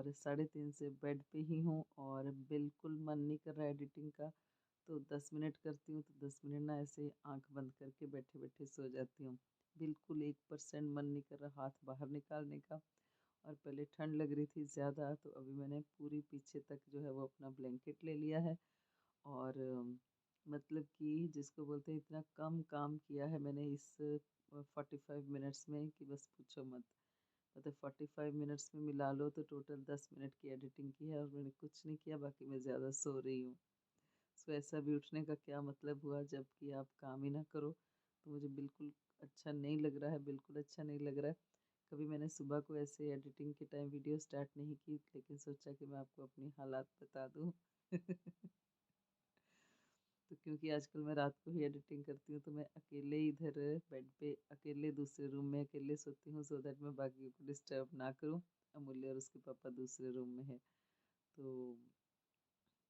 और 3:30 से बेड पे ही हूँ और बिल्कुल मन नहीं कर रहा है एडिटिंग का। तो 10 मिनट करती हूँ तो 10 मिनट ना ऐसे आँख बंद करके बैठे-बैठे सो जाती हूँ। बिल्कुल 1% मन नहीं कर रहा हाथ बाहर निकालने का। और पहले ठंड लग रही थी ज़्यादा, तो अभी मैंने पूरी पीछे तक जो है वो अपना ब्लैंकेट ले लिया है। और मतलब कि जिसको बोलते हैं इतना कम काम किया है मैंने इस 45 मिनट्स में कि बस पूछो मत। मतलब 45 मिनट्स में मिला लो तो टोटल 10 मिनट की एडिटिंग की है और मैंने कुछ नहीं किया, बाकी मैं ज़्यादा सो रही हूँ। सो ऐसा भी उठने का क्या मतलब हुआ जब कि आप काम ही ना करो। तो मुझे बिल्कुल अच्छा नहीं लग रहा है, बिल्कुल अच्छा नहीं लग रहा है। कभी मैंने सुबह को ऐसे एडिटिंग के टाइम वीडियो स्टार्ट नहीं की, लेकिन सोचा कि मैं आपको अपनी हालात बता दूँ। तो क्योंकि आजकल मैं रात को ही एडिटिंग करती हूँ तो मैं अकेले इधर बेड पे अकेले दूसरे रूम में अकेले सोती हूँ, सो दैट मैं बाकी को डिस्टर्ब ना करूँ। अमूल्य और उसके पापा दूसरे रूम में है। तो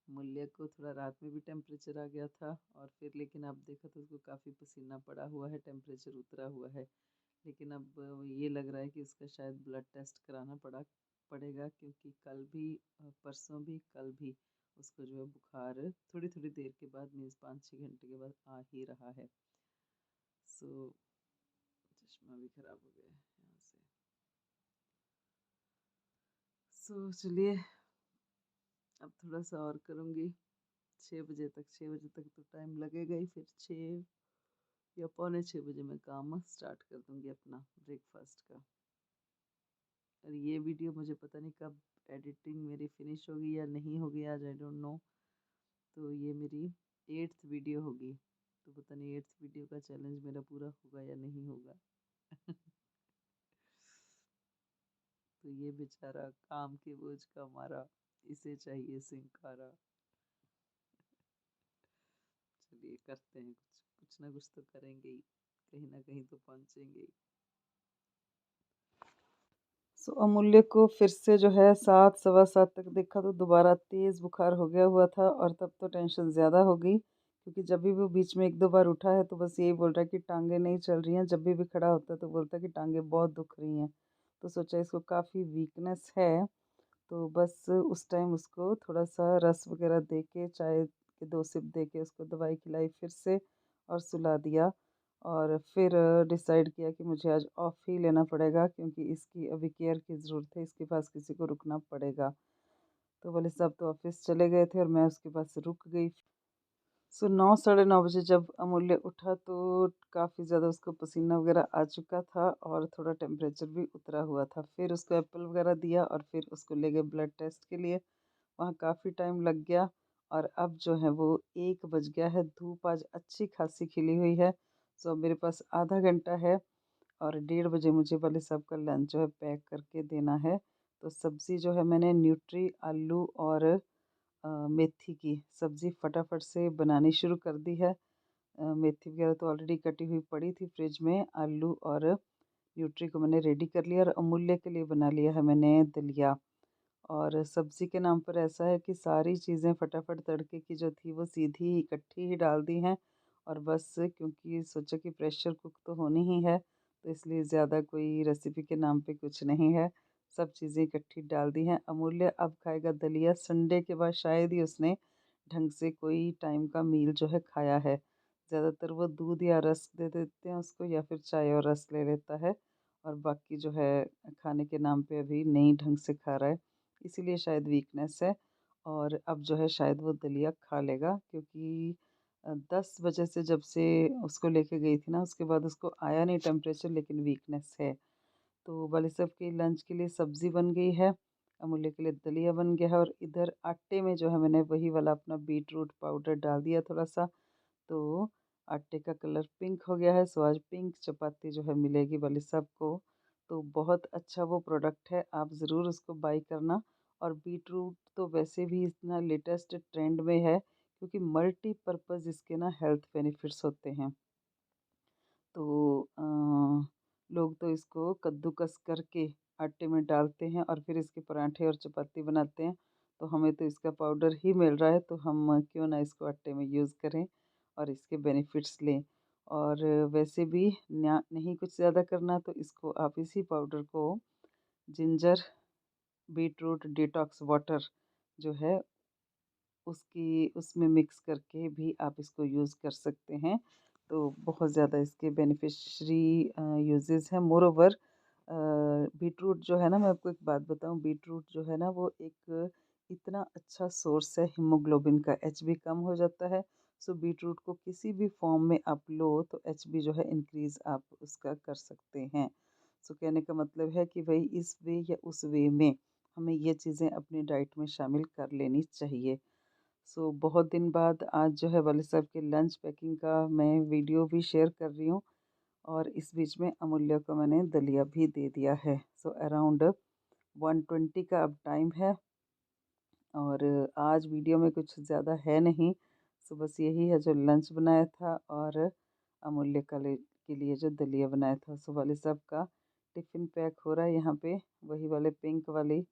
मूल्य को थोड़ा रात में भी टेम्परेचर आ गया था और फिर लेकिन अब देखा तो उसको काफ़ी पसीना पड़ा हुआ है, टेम्परेचर उतरा हुआ है। लेकिन अब ये लग रहा है कि उसका शायद ब्लड टेस्ट कराना पड़ेगा, क्योंकि कल भी परसों भी कल भी उसको जो है बुखार थोड़ी थोड़ी देर के बाद मीन्स 5-6 घंटे के बाद आ ही रहा है। सो चश्मा भी खराब हो गया है यहाँ से। सो चलिए अब थोड़ा सा और करूँगी। 6 बजे तक तो टाइम लगेगा ही, फिर 6 या पौने 6 बजे मैं काम स्टार्ट कर दूँगी अपना ब्रेकफास्ट का। और ये वीडियो मुझे पता नहीं कब एडिटिंग मेरी फिनिश होगी या नहीं होगी, आज आई डोंट नो। तो ये मेरी 8th वीडियो होगी, तो पता नहीं 8th वीडियो का चैलेंज मेरा पूरा होगा या नहीं होगा। तो ये बेचारा काम के बोझ का मारा, इसे चाहिए सिंकारा। चलिए करते हैं, कुछ कुछ ना कुछ तो करेंगे ही, कहीं ना कहीं तो पहुंचेंगे ही। सो अमूल्य को फिर से जो है 7 सवा 7 तक देखा तो दोबारा तेज़ बुखार हो गया हुआ था और तब तो टेंशन ज़्यादा हो गई, क्योंकि जब भी वो बीच में 1-2 बार उठा है तो बस यही बोल रहा है कि टांगे नहीं चल रही हैं। जब भी खड़ा होता है तो बोलता है कि टांगे बहुत दुख रही हैं। तो सोचा इसको काफ़ी वीकनेस है, तो बस उस टाइम उसको थोड़ा-सा रस वग़ैरह दे के, चाय के 2 सिप दे के उसको दवाई खिलाई फिर से और सुला दिया। और फिर डिसाइड किया कि मुझे आज ऑफ ही लेना पड़ेगा, क्योंकि इसकी अभी केयर की ज़रूरत है, इसके पास किसी को रुकना पड़ेगा। तो बोले सब तो ऑफ़िस चले गए थे और मैं उसके पास रुक गई। सो 9 साढ़े 9 बजे जब अमूल्य उठा तो काफ़ी ज़्यादा उसको पसीना वग़ैरह आ चुका था और थोड़ा टेम्परेचर भी उतरा हुआ था। फिर उसको एप्पल वग़ैरह दिया और फिर उसको ले गए ब्लड टेस्ट के लिए। वहाँ काफ़ी टाइम लग गया और अब जो है वो 1 बज गया है। धूप आज अच्छी खासी खिली हुई है। सो मेरे पास आधा घंटा है और 1:30 बजे मुझे वाले साहब का लंच जो है पैक करके देना है। तो सब्ज़ी जो है मैंने न्यूट्री, आलू और मेथी की सब्ज़ी फटाफट से बनानी शुरू कर दी है। मेथी वगैरह तो ऑलरेडी कटी हुई पड़ी थी फ्रिज में। आलू और न्यूट्री को मैंने रेडी कर लिया और अमूल्य के लिए बना लिया है मैंने दलिया। और सब्ज़ी के नाम पर ऐसा है कि सारी चीज़ें फटाफट तड़के की जो थी वो सीधी ही इकट्ठी ही डाल दी हैं। और बस क्योंकि सोचा कि प्रेशर कुक तो होनी ही है, तो इसलिए ज़्यादा कोई रेसिपी के नाम पे कुछ नहीं है। सब चीज़ें इकट्ठी डाल दी हैं। अमूल्य अब खाएगा दलिया। संडे के बाद शायद ही उसने ढंग से कोई टाइम का मील जो है खाया है। ज़्यादातर वो दूध या रस दे देते हैं उसको या फिर चाय और रस ले लेता है, और बाकी जो है खाने के नाम पे अभी नहीं ढंग से खा रहा है। इसीलिए शायद वीकनेस है। और अब जो है शायद वो दलिया खा लेगा, क्योंकि 10 बजे से जब से उसको लेके गई थी ना उसके बाद उसको आया नहीं टेम्परेचर, लेकिन वीकनेस है। तो वाले साहब के लंच के लिए सब्ज़ी बन गई है, अमूल्य के लिए दलिया बन गया है और इधर आटे में जो है मैंने वही वाला अपना बीट रूट पाउडर डाल दिया थोड़ा-सा, तो आटे का कलर पिंक हो गया है। सो आज पिंक चपाती जो है मिलेगी वाले साहब को। तो बहुत अच्छा वो प्रोडक्ट है, आप ज़रूर उसको बाय करना। और बीट रूट तो वैसे भी इतना लेटेस्ट ट्रेंड में है, क्योंकि मल्टीपर्पज़ इसके ना हेल्थ बेनिफिट्स होते हैं। तो लोग तो इसको कद्दूकस करके आटे में डालते हैं और फिर इसके पराठे और चपाती बनाते हैं। तो हमें तो इसका पाउडर ही मिल रहा है, तो हम क्यों ना इसको आटे में यूज़ करें और इसके बेनिफिट्स लें। और वैसे भी नहीं कुछ ज़्यादा करना, तो इसको आप इसी पाउडर को ginger beetroot detox water जो है उसमें मिक्स करके भी आप इसको यूज़ कर सकते हैं। तो बहुत ज़्यादा इसके बेनिफिशरी यूजेस हैं। मोरोवर बीटरूट जो है ना, मैं आपको एक बात बताऊँ, बीटरूट जो है ना वो एक इतना अच्छा सोर्स है हीमोग्लोबिन का, एचबी कम हो जाता है। सो बीटरूट को किसी भी फॉर्म में आप लो तो एचबी जो है इंक्रीज़ आप उसका कर सकते हैं। सो कहने का मतलब है कि भई इस वे या उस वे में हमें ये चीज़ें अपनी डाइट में शामिल कर लेनी चाहिए। सो बहुत दिन बाद आज जो है वाले साहब के लंच पैकिंग का मैं वीडियो भी शेयर कर रही हूँ, और इस बीच में अमूल्य को मैंने दलिया भी दे दिया है। सो अराउंड 1:20 का अब टाइम है, और आज वीडियो में कुछ ज़्यादा है नहीं। सो बस यही है जो लंच बनाया था, और अमूल्य के लिए जो दलिया बनाया था। सो वाले साहब का टिफ़िन पैक हो रहा है यहाँ पे, वही वाले पिंक वाली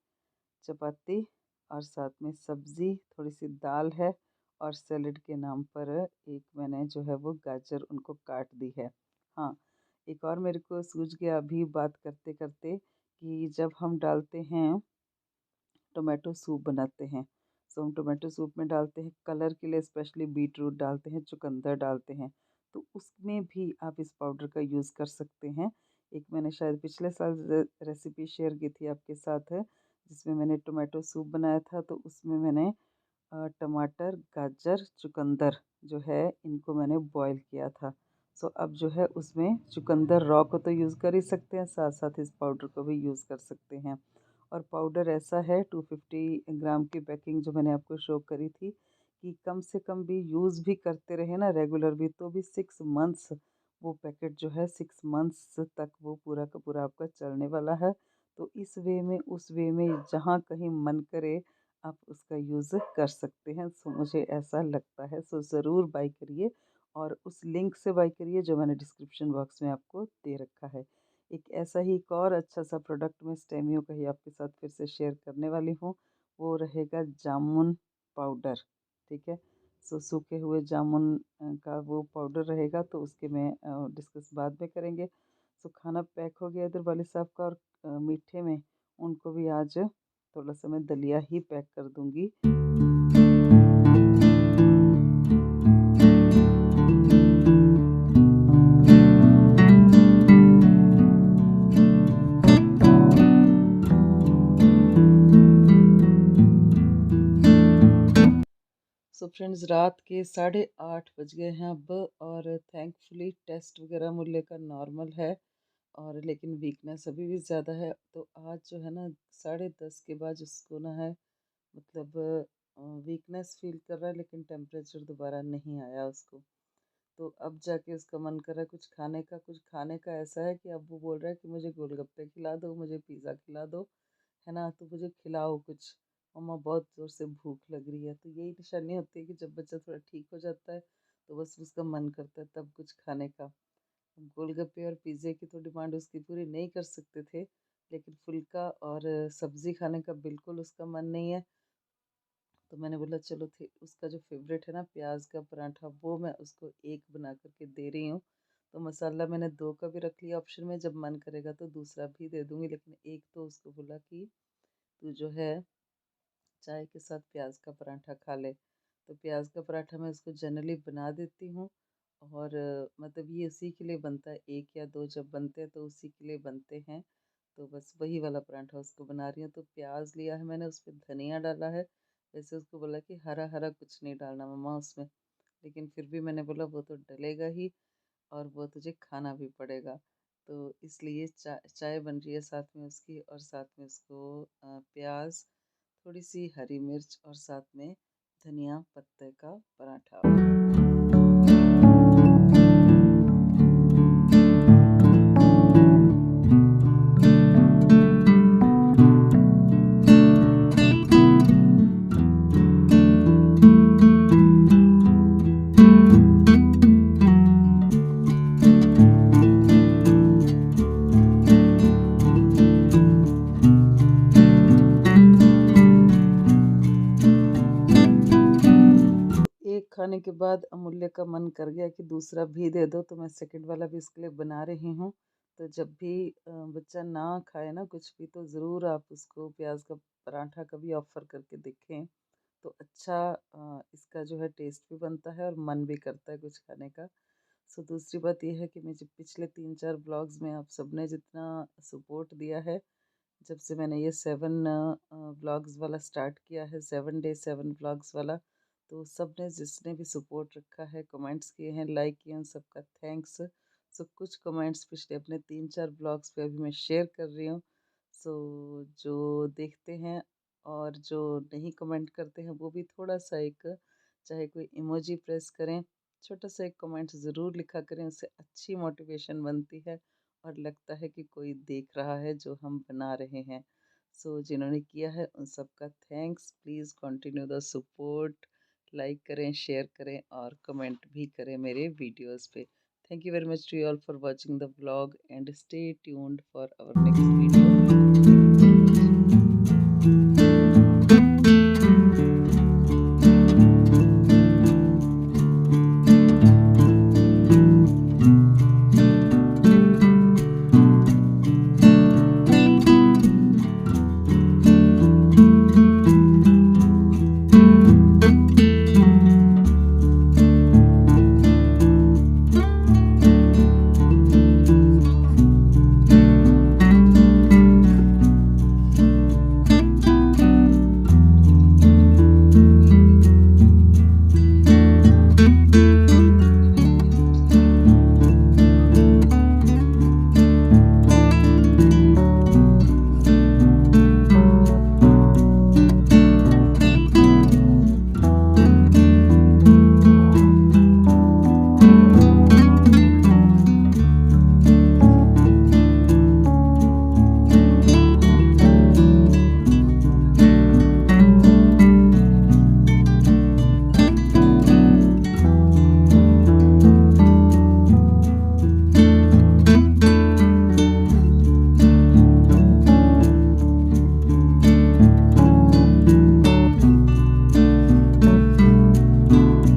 चपाती और साथ में सब्ज़ी, थोड़ी-सी दाल है, और सैलेड के नाम पर एक मैंने जो है वो गाजर उनको काट दी है। हाँ, एक और मेरे को सूझ गया अभी बात करते-करते, कि जब हम डालते हैं टोमेटो सूप बनाते हैं, सो हम टोमेटो सूप में डालते हैं कलर के लिए, स्पेशली बीटरूट डालते हैं, चुकंदर डालते हैं, तो उसमें भी आप इस पाउडर का यूज़ कर सकते हैं। एक मैंने शायद पिछले साल रेसिपी शेयर की थी आपके साथ, जिसमें मैंने टोमेटो सूप बनाया था, तो उसमें मैंने टमाटर, गाजर, चुकंदर जो है इनको मैंने बॉयल किया था। सो अब जो है उसमें चुकंदर रॉ को तो यूज़ कर ही सकते हैं, साथ-साथ इस पाउडर को भी यूज़ कर सकते हैं। और पाउडर ऐसा है, 250 ग्राम की पैकिंग जो मैंने आपको शो करी थी, कि कम से कम भी यूज़ भी करते रहे ना रेगुलर भी, तो भी 6 मंथ्स वो पैकेट जो है 6 मंथ्स तक वो पूरा का पूरा आपका चलने वाला है। तो इस वे में उस वे में जहाँ कहीं मन करे आप उसका यूज़ कर सकते हैं। सो मुझे ऐसा लगता है, सो ज़रूर बाय करिए, और उस लिंक से बाय करिए जो मैंने डिस्क्रिप्शन बॉक्स में आपको दे रखा है। एक ऐसा ही एक और अच्छा-सा प्रोडक्ट मैं स्टेमियो का ही आपके साथ फिर से शेयर करने वाली हूँ, वो रहेगा जामुन पाउडर, ठीक है? सो सूखे हुए जामुन का वो पाउडर रहेगा, तो उसके मैं डिस्कस बाद में करेंगे। सो खाना पैक हो गया इधर वाले साहब का, और मीठे में उनको भी आज थोड़ा-सा मैं दलिया ही पैक कर दूँगी। सो फ्रेंड्स, रात के 8:30 बज गए हैं अब, और थैंकफुली टेस्ट वगैरह मूल्य का नॉर्मल है, और लेकिन वीकनेस अभी भी ज़्यादा है। तो आज जो है ना 10:30 के बाद जिसको ना है, मतलब वीकनेस फील कर रहा है, लेकिन टेम्परेचर दोबारा नहीं आया उसको। तो अब जाके उसका मन कर रहा है कुछ खाने का। कुछ खाने का ऐसा है कि अब वो बोल रहा है कि मुझे गोलगप्पे खिला दो, मुझे पिज़्ज़ा खिला दो, है ना? तो मुझे खिलाओ कुछ, मम्मा बहुत ज़ोर से भूख लग रही है। तो यही निशानी होती है कि जब बच्चा थोड़ा ठीक हो जाता है, तो बस उसका मन करता है तब कुछ खाने का। गोलगप्पे और पिज़्ज़े की तो डिमांड उसकी पूरी नहीं कर सकते थे, लेकिन फुल्का और सब्ज़ी खाने का बिल्कुल उसका मन नहीं है। तो मैंने बोला चलो थे उसका जो फ़ेवरेट है ना प्याज का पराठा, वो मैं उसको एक बना कर के दे रही हूँ। तो मसाला मैंने 2 का भी रख लिया ऑप्शन में, जब मन करेगा तो दूसरा भी दे दूँगी, लेकिन एक तो उसको बोला कि तू जो है चाय के साथ प्याज का पराठा खा ले। तो प्याज का पराठा मैं उसको जनरली बना देती हूँ, और मतलब ये उसी के लिए बनता है, 1 या 2 जब बनते हैं तो उसी के लिए बनते हैं। तो बस वही वाला पराठा उसको बना रही हूँ। तो प्याज लिया है मैंने, उस पे धनिया डाला है। वैसे उसको बोला कि हरा-हरा कुछ नहीं डालना मम्मा उसमें, लेकिन फिर भी मैंने बोला वो तो डलेगा ही, और वो तुझे खाना भी पड़ेगा। तो इसलिए चाय बन रही है साथ में उसकी, और साथ में उसको प्याज़, थोड़ी-सी हरी मिर्च, और साथ में धनिया पत्ते का पराठा। एक खाने के बाद अमूल्य का मन कर गया कि दूसरा भी दे दो, तो मैं सेकंड वाला भी इसके लिए बना रही हूँ। तो जब भी बच्चा ना खाए ना कुछ भी, तो ज़रूर आप उसको प्याज़ का पराठा कभी ऑफ़र करके देखें। तो अच्छा इसका जो है टेस्ट भी बनता है और मन भी करता है कुछ खाने का। सो दूसरी बात ये है कि मुझे पिछले 3-4 ब्लॉग्स में आप सबने जितना सपोर्ट दिया है, जब से मैंने ये 7 व्लॉग्स वाला स्टार्ट किया है, 7 डे 7 व्लॉग्स वाला, तो सबने जिसने भी सपोर्ट रखा है, कमेंट्स किए हैं, लाइक किए हैं, उन सबका थैंक्स। सो कुछ कमेंट्स पिछले अपने 3-4 ब्लॉग्स पे अभी मैं शेयर कर रही हूँ। सो जो देखते हैं और जो नहीं कमेंट करते हैं, वो भी थोड़ा-सा एक, चाहे कोई इमोजी प्रेस करें, छोटा-सा एक कमेंट ज़रूर लिखा करें, उससे अच्छी मोटिवेशन बनती है और लगता है कि कोई देख रहा है जो हम बना रहे हैं। सो जिन्होंने किया है उन सबका thanks. Please continue the support, like करें, शेयर करें और कमेंट भी करें मेरे वीडियोज़ पे। Thank you very much to you all for watching the vlog and stay tuned for our next video.